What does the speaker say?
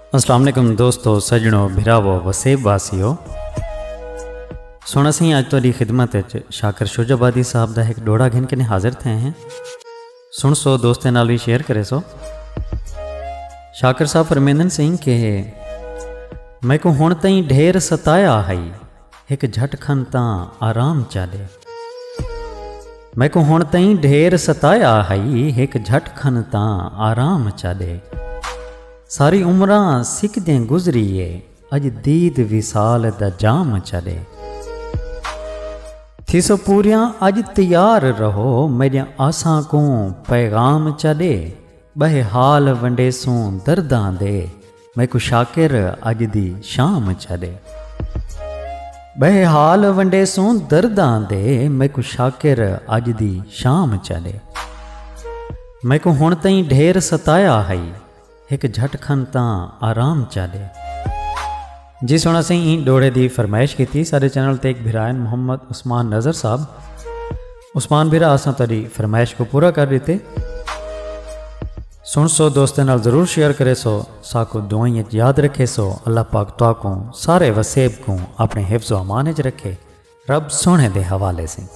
अस्सलाम वालेकुम दोस्तों, सजनों, भिरावो, वसेब वासियों। सुन असी अज तुहाडी खिदमत शाकर शुजाबादी साहब का एक डोड़ा घिन के हाजिर थे हैं। सुन सो दोस्तें नाल भी शेयर करे सो। शाकर साहब फरमेंदन सिंह के मैं को हुण तई ढेर सताया हई, एक झटखन तां आराम चाले। मैं को हुण तई ढेर सताया हई, एक झटखन तां आराम चाले। सारी उम्रां सिकदे गुजरीए, अज दीद विसाल दा जाम चले। थिसो पूरियां अज तैयार रहो, मेरिया आसां को पैगाम चले। बहे हाल वंडेसूं दर्दां दे, मैं को शाकिर अज दी शाम चले। बहे हाल वंडेसूं दर्दां दे, मैं को शाकिर अज दी शाम चले। मैं को हुण तई ढेर सताया हई, एक झटखन तां आराम चाले। जी सुना सी डोड़े की फरमाइश की थी सारे चैनल ते एक भिरायन मोहम्मद उस्मान नज़र साहब। उस्मान भिरा असां तारी फरमाइश को पूरा कर देते। सुन सो दोस्तों नाल ज़रूर शेयर करे सो, साको दुआई याद रखे सो। अल्लाह पाक तुआ को सारे वसेब को अपने हिफ्ज़ व अमान च रखे। रब सोने दे हवाले से।